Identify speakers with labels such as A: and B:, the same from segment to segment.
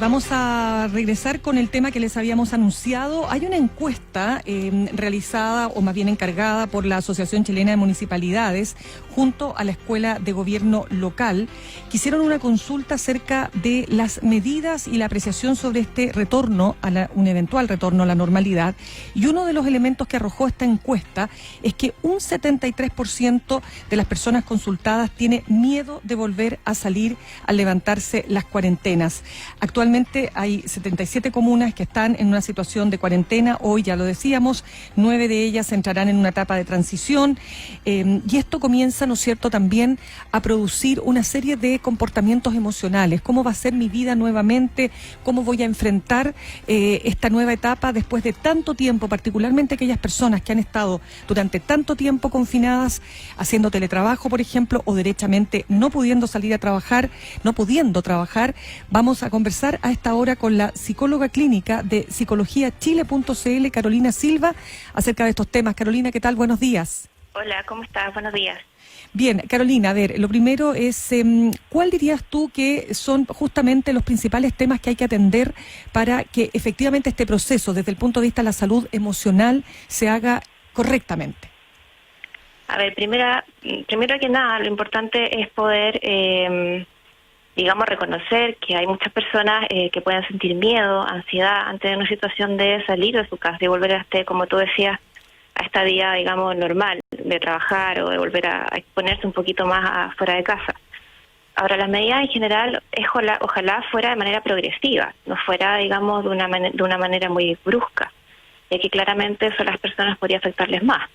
A: Vamos a regresar con el tema que les habíamos anunciado. Hay una encuesta realizada, o más bien encargada, por la Asociación Chilena de Municipalidades junto a la Escuela de Gobierno Local, que hicieron una consulta acerca de las medidas y la apreciación sobre este retorno, un eventual retorno a la normalidad. Y uno de los elementos que arrojó esta encuesta es que un 73% de las personas consultadas tiene miedo de volver a salir al levantarse las cuarentenas. Actualmente hay 77 comunas que están en una situación de cuarentena. Hoy ya lo decíamos, 9 de ellas entrarán en una etapa de transición y esto comienza, ¿no es cierto?, también a producir una serie de comportamientos emocionales. ¿Cómo va a ser mi vida nuevamente? ¿Cómo voy a enfrentar esta nueva etapa después de tanto tiempo, particularmente aquellas personas que han estado durante tanto tiempo confinadas, haciendo teletrabajo, por ejemplo, o derechamente no pudiendo salir a trabajar, no pudiendo trabajar? Vamos a conversar a esta hora con la psicóloga clínica de psicologiachile.cl, Carolina Silva, acerca de estos temas. Carolina, ¿qué tal? Buenos días.
B: Hola, ¿cómo estás? Buenos días.
A: Bien, Carolina, a ver, lo primero es, ¿cuál dirías tú que son justamente los principales temas que hay que atender para que efectivamente este proceso, desde el punto de vista de la salud emocional, se haga correctamente?
B: A ver, primero que nada, lo importante es poder, reconocer que hay muchas personas que pueden sentir miedo, ansiedad ante una situación de salir de su casa y volver a como tú decías, a esta vida, digamos, normal de trabajar o de volver a exponerse un poquito más fuera de casa. Ahora, las medidas en general, ojalá fuera de manera progresiva, no fuera, digamos, de una manera muy brusca, ya que claramente eso a las personas podría afectarles más.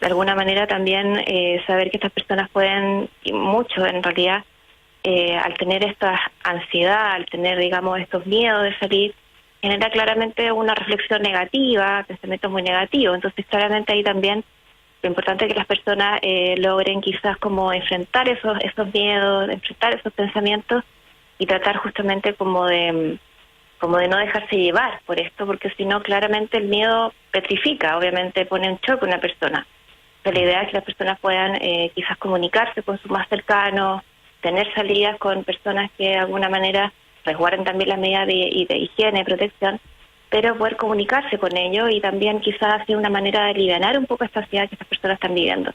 B: De alguna manera también saber que estas personas pueden, y mucho en realidad, al tener esta ansiedad, al tener, digamos, estos miedos de salir, genera claramente una reflexión negativa, pensamientos muy negativos. Entonces, claramente ahí también lo importante es que las personas logren quizás como enfrentar esos miedos, enfrentar esos pensamientos y tratar justamente como de no dejarse llevar por esto, porque si no, claramente el miedo petrifica, obviamente pone en shock a una persona. Pero la idea es que las personas puedan quizás comunicarse con sus más cercanos, tener salidas con personas que de alguna manera resguarden también las medidas de higiene y protección, pero poder comunicarse con ellos y también quizás hacer una manera de alivianar un poco esta ansiedad que estas personas están viviendo.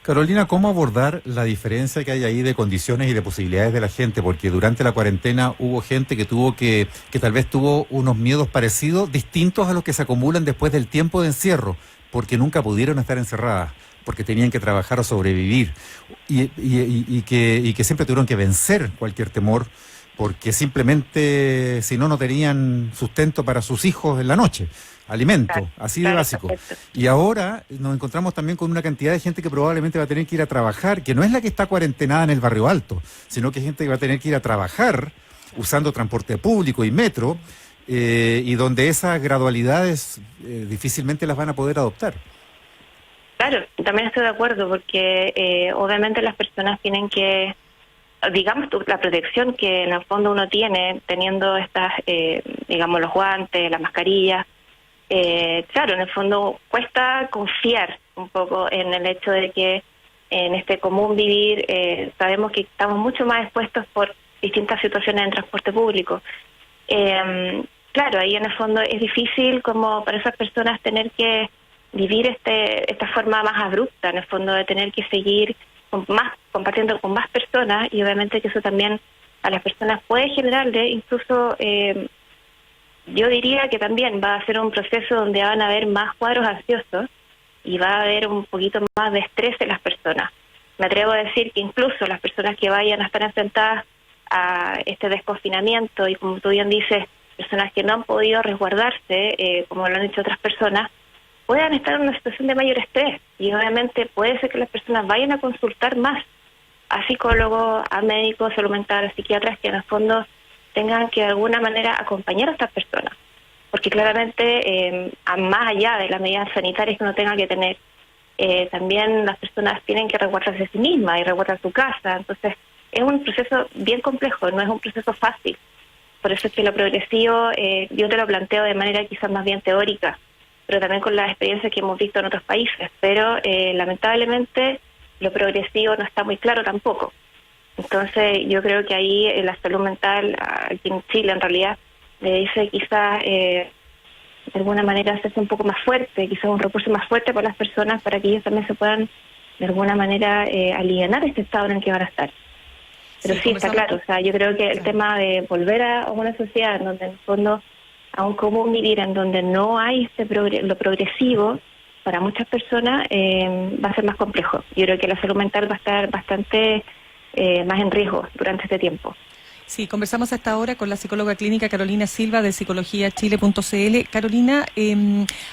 C: Carolina, ¿cómo abordar la diferencia que hay ahí de condiciones y de posibilidades de la gente? Porque durante la cuarentena hubo gente que tal vez tuvo unos miedos parecidos, distintos a los que se acumulan después del tiempo de encierro, porque nunca pudieron estar encerradas, porque tenían que trabajar o sobrevivir, y que siempre tuvieron que vencer cualquier temor, porque simplemente si no tenían sustento para sus hijos en la noche, alimento, así de básico.
B: Perfecto.
C: Y ahora nos encontramos también con una cantidad de gente que probablemente va a tener que ir a trabajar, que no es la que está cuarentenada en el Barrio Alto, sino que es gente que va a tener que ir a trabajar usando transporte público y metro, y donde esas gradualidades difícilmente las van a poder adoptar.
B: Claro, también estoy de acuerdo, porque obviamente las personas tienen que, digamos, la protección que en el fondo uno tiene teniendo estas, los guantes, la mascarilla. Claro, en el fondo cuesta confiar un poco en el hecho de que en este común vivir sabemos que estamos mucho más expuestos por distintas situaciones en transporte público. Claro, ahí en el fondo es difícil como para esas personas tener que vivir esta forma más abrupta, en el fondo de tener que seguir compartiendo con más personas, y obviamente que eso también a las personas puede generarle incluso, yo diría que también va a ser un proceso donde van a haber más cuadros ansiosos y va a haber un poquito más de estrés en las personas. Me atrevo a decir que incluso las personas que vayan a estar enfrentadas a este desconfinamiento y, como tú bien dices, personas que no han podido resguardarse, como lo han hecho otras personas, puedan estar en una situación de mayor estrés, y obviamente puede ser que las personas vayan a consultar más a psicólogos, a médicos, salud mental, a psiquiatras, que en el fondo tengan que de alguna manera acompañar a estas personas, porque claramente más allá de las medidas sanitarias que uno tenga que tener, también las personas tienen que resguardarse a sí mismas y resguardar su casa. Entonces es un proceso bien complejo, no es un proceso fácil. Por eso es que lo progresivo yo te lo planteo de manera quizás más bien teórica, pero también con las experiencias que hemos visto en otros países. Pero lamentablemente lo progresivo no está muy claro tampoco. Entonces yo creo que ahí la salud mental aquí en Chile en realidad le dice quizás de alguna manera hacerse un poco más fuerte, quizás un recurso más fuerte para las personas para que ellos también se puedan de alguna manera alivianar este estado en el que van a estar. Pero sí, está claro, o sea, yo creo que el tema de volver a una sociedad en donde en el fondo a un común vivir en donde no hay lo progresivo, para muchas personas va a ser más complejo. Yo creo que la salud mental va a estar bastante más en riesgo durante este tiempo.
A: Sí, conversamos hasta ahora con la psicóloga clínica Carolina Silva de psicologiachile.cl. Carolina,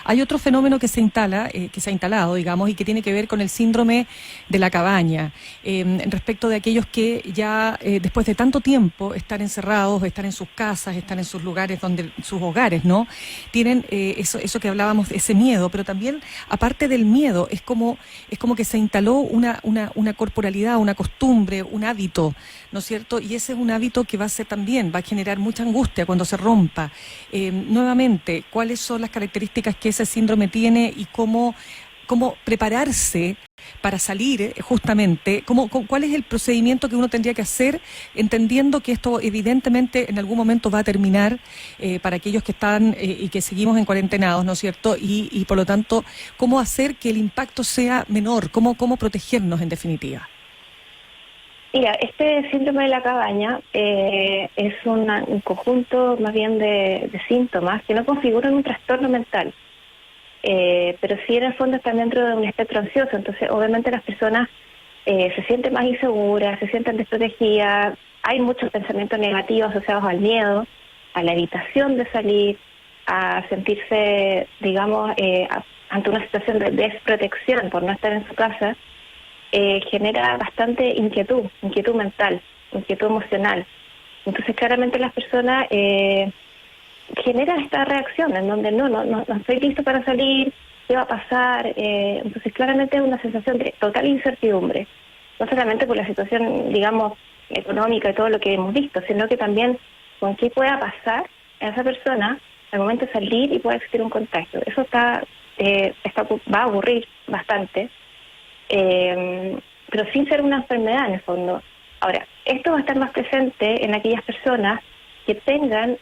A: hay otro fenómeno que se instala, que se ha instalado, digamos, y que tiene que ver con el síndrome de la cabaña, respecto de aquellos que ya después de tanto tiempo están encerrados, están en sus casas, están en sus lugares, sus hogares, ¿no? Tienen eso que hablábamos, ese miedo, pero también, aparte del miedo, es como que se instaló una corporalidad, una costumbre, un hábito, ¿no es cierto? Y ese es un hábito que va a generar mucha angustia cuando se rompa. Nuevamente, ¿cuáles son las características que ese síndrome tiene y cómo prepararse para salir justamente? ¿Cuál es el procedimiento que uno tendría que hacer, entendiendo que esto evidentemente en algún momento va a terminar para aquellos que están y que seguimos en cuarentenados, ¿no es cierto? Y por lo tanto, ¿cómo hacer que el impacto sea menor? ¿Cómo protegernos en definitiva?
B: Mira, este síndrome de la cabaña es un conjunto más bien de síntomas que no configuran un trastorno mental, pero sí en el fondo están dentro de un espectro ansioso. Entonces obviamente las personas se sienten más inseguras, se sienten desprotegidas, hay muchos pensamientos negativos asociados al miedo, a la evitación de salir, a sentirse, digamos, ante una situación de desprotección por no estar en su casa. Genera bastante inquietud mental, inquietud emocional. Entonces claramente las personas generan esta reacción en donde no estoy listo para salir, ¿qué va a pasar? Entonces claramente es una sensación de total incertidumbre, no solamente por la situación, digamos, económica y todo lo que hemos visto, sino que también con qué pueda pasar a esa persona al momento de salir y pueda existir un contagio. Eso va a ocurrir bastante. Pero sin ser una enfermedad en el fondo. Ahora, esto va a estar más presente en aquellas personas que tengan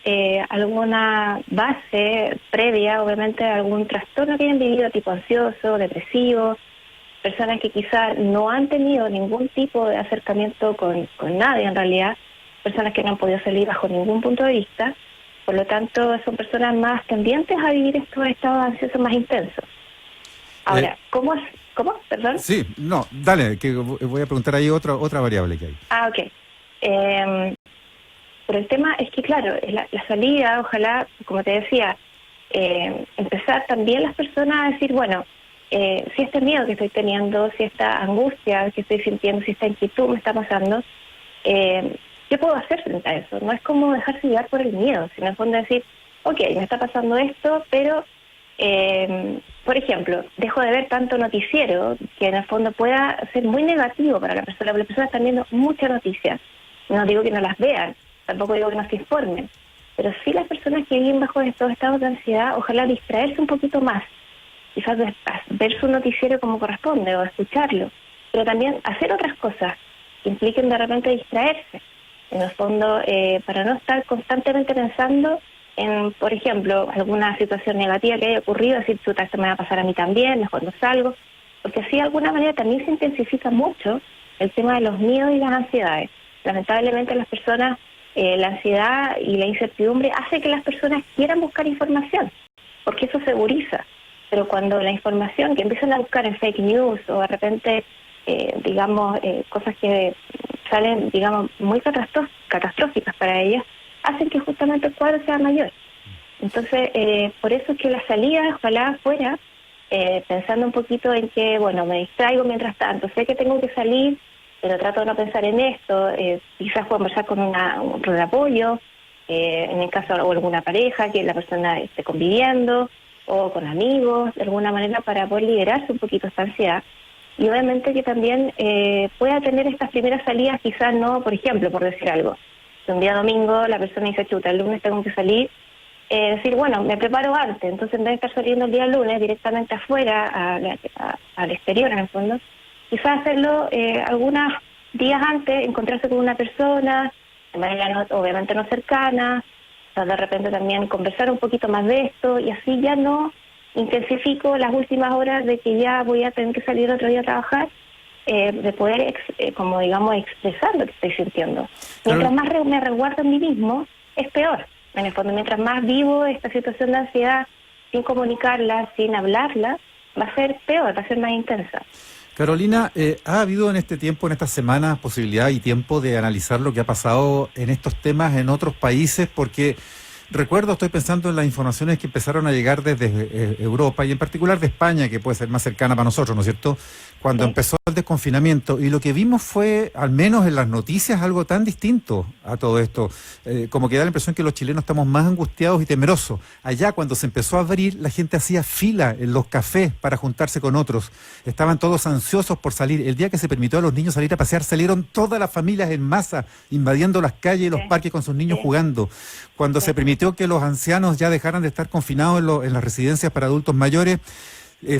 B: alguna base previa, obviamente, algún trastorno que hayan vivido, tipo ansioso, depresivo, personas que quizás no han tenido ningún tipo de acercamiento con nadie en realidad, personas que no han podido salir bajo ningún punto de vista, por lo tanto son personas más tendientes a vivir estos estados ansiosos más intensos. Ahora, ¿cómo? ¿Perdón?
C: Sí, no, dale, que voy a preguntar ahí otra variable que hay.
B: Ok. Pero el tema es que, claro, la salida, ojalá, como te decía, empezar también las personas a decir, bueno, si este miedo que estoy teniendo, si esta angustia que estoy sintiendo, si esta inquietud me está pasando, ¿qué puedo hacer frente a eso? No es como dejarse llevar por el miedo, sino en el fondo decir, ok, me está pasando esto, pero... por ejemplo, dejo de ver tanto noticiero que en el fondo pueda ser muy negativo para la persona, porque las personas están viendo muchas noticias. No digo que no las vean, tampoco digo que no se informen, pero sí las personas que viven bajo estos estados de ansiedad, ojalá distraerse un poquito más, quizás ver su noticiero como corresponde o escucharlo, pero también hacer otras cosas que impliquen de repente distraerse, en el fondo para no estar constantemente pensando en, por ejemplo, alguna situación negativa que haya ocurrido, decir, chuta, esto me va a pasar a mí también, mejor no salgo, porque así de alguna manera también se intensifica mucho el tema de los miedos y las ansiedades. Lamentablemente las personas, la ansiedad y la incertidumbre hace que las personas quieran buscar información, porque eso seguriza, pero cuando la información que empiezan a buscar en fake news o de repente, cosas que salen, digamos, muy catastróficas para ellas, hacen que justamente el cuadro sea mayor. Entonces, por eso es que la salida, ojalá fuera, pensando un poquito en que, bueno, me distraigo mientras tanto, sé que tengo que salir, pero trato de no pensar en esto, quizás conversar con un red de apoyo, en el caso de alguna pareja, que la persona esté conviviendo, o con amigos, de alguna manera para poder liberarse un poquito esta ansiedad. Y obviamente que también pueda tener estas primeras salidas, quizás no, por ejemplo, por decir algo, un día domingo la persona dice, chuta, el lunes tengo que salir, decir, bueno, me preparo antes, entonces en vez de estar saliendo el día lunes directamente afuera, al exterior en el fondo, quizás hacerlo algunas días antes encontrarse con una persona, de manera obviamente no cercana, o sea, de repente también conversar un poquito más de esto, y así ya no intensifico las últimas horas de que ya voy a tener que salir otro día a trabajar, de poder, como digamos, expresar lo que estoy sintiendo. Mientras más me resguardo en mí mismo, es peor. En el fondo, mientras más vivo esta situación de ansiedad, sin comunicarla, sin hablarla, va a ser peor, va a ser más intensa.
C: Carolina, ¿ha habido en este tiempo, en estas semanas, posibilidad y tiempo de analizar lo que ha pasado en estos temas en otros países? Porque recuerdo, estoy pensando en las informaciones que empezaron a llegar desde Europa y en particular de España, que puede ser más cercana para nosotros, ¿no es cierto? Cuando empezó el desconfinamiento, y lo que vimos fue, al menos en las noticias, algo tan distinto a todo esto, como que da la impresión que los chilenos estamos más angustiados y temerosos. Allá, cuando se empezó a abrir, la gente hacía fila en los cafés para juntarse con otros, estaban todos ansiosos por salir. El día que se permitió a los niños salir a pasear, salieron todas las familias en masa, invadiendo las calles y los parques con sus niños jugando. Cuando se permitió que los ancianos ya dejaran de estar confinados en las residencias para adultos mayores,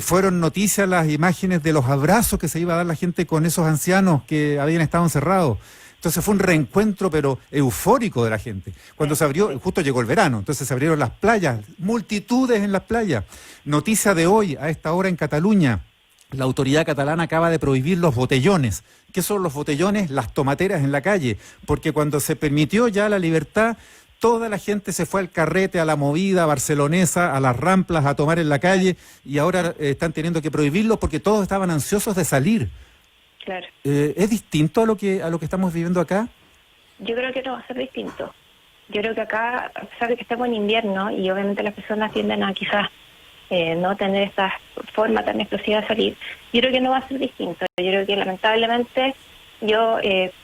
C: fueron noticias las imágenes de los abrazos que se iba a dar la gente con esos ancianos que habían estado encerrados. Entonces fue un reencuentro, pero eufórico de la gente. Cuando se abrió, justo llegó el verano, entonces se abrieron las playas, multitudes en las playas. Noticia de hoy, a esta hora en Cataluña, la autoridad catalana acaba de prohibir los botellones. ¿Qué son los botellones? Las tomateras en la calle. Porque cuando se permitió ya la libertad, toda la gente se fue al carrete, a la movida barcelonesa, a las ramplas, a tomar en la calle, y ahora están teniendo que prohibirlo porque todos estaban ansiosos de salir.
B: Claro.
C: ¿Es distinto a lo que estamos viviendo acá?
B: Yo creo que no va a ser distinto. Yo creo que acá, a pesar de que estamos en invierno, y obviamente las personas tienden a quizás no tener esta forma tan explosiva de salir, yo creo que no va a ser distinto. Yo creo que lamentablemente,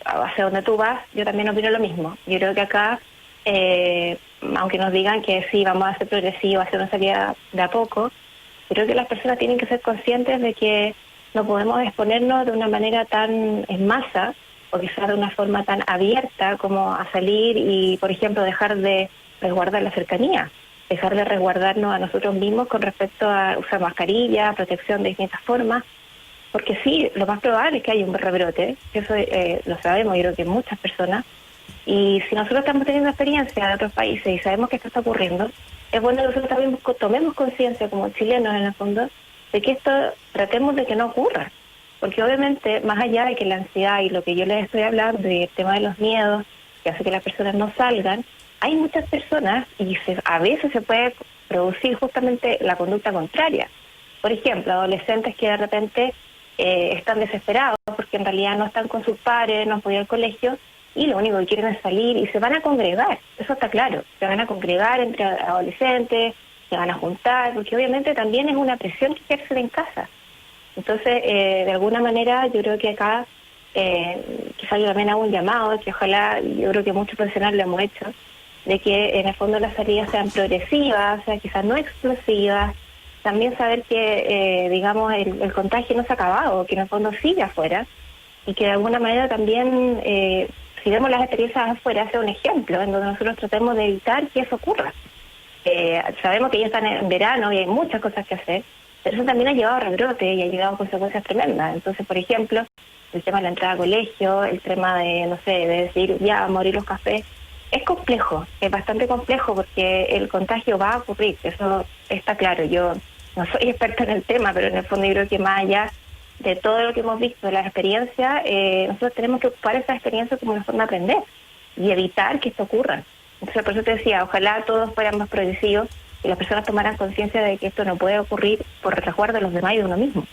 B: hacia donde tú vas, yo también opino lo mismo. Yo creo que acá, aunque nos digan que sí, vamos a ser progresivos, a hacer una salida de a poco, creo que las personas tienen que ser conscientes de que no podemos exponernos de una manera tan en masa, o quizás de una forma tan abierta como a salir y, por ejemplo, dejar de resguardar la cercanía, dejar de resguardarnos a nosotros mismos con respecto a usar mascarilla, protección de distintas formas, porque sí, lo más probable es que haya un rebrote, eso lo sabemos, yo creo que muchas personas. Y si nosotros estamos teniendo experiencia de otros países y sabemos que esto está ocurriendo, es bueno que nosotros también tomemos conciencia como chilenos en el fondo de que esto tratemos de que no ocurra. Porque obviamente, más allá de que la ansiedad y lo que yo les estoy hablando, del tema de los miedos, que hace que las personas no salgan, hay muchas personas y a veces se puede producir justamente la conducta contraria. Por ejemplo, adolescentes que de repente están desesperados porque en realidad no están con sus padres, no han podido ir al colegio, y lo único que quieren es salir y se van a congregar, eso está claro, se van a congregar entre adolescentes, se van a juntar, porque obviamente también es una presión que ejercen en casa. Entonces, de alguna manera, yo creo que acá, quizás yo también hago un llamado, que ojalá, yo creo que muchos profesionales lo hemos hecho, de que en el fondo las salidas sean progresivas, o sea, quizás no explosivas, también saber que, digamos, el contagio no se ha acabado, que en el fondo sigue afuera, y que de alguna manera también, si vemos las experiencias afuera, sea un ejemplo en donde nosotros tratemos de evitar que eso ocurra. Sabemos que ya están en verano y hay muchas cosas que hacer, pero eso también ha llevado a rebrote y ha llevado a consecuencias tremendas. Entonces, por ejemplo, el tema de la entrada a colegio, el tema de, no sé, de decir ya a morir los cafés, es complejo, es bastante complejo porque el contagio va a ocurrir, eso está claro. Yo no soy experta en el tema, pero en el fondo yo creo que más allá de todo lo que hemos visto de la experiencia, nosotros tenemos que ocupar esa experiencia como una forma de aprender y evitar que esto ocurra. Entonces, por eso te decía, ojalá todos fueran más progresivos y las personas tomaran conciencia de que esto no puede ocurrir por resguardo de los demás y de uno mismo.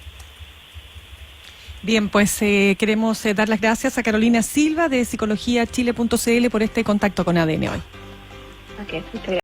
A: Bien, pues queremos dar las gracias a Carolina Silva de psicologiachile.cl por este contacto con ADN hoy.
B: Okay, muchas gracias.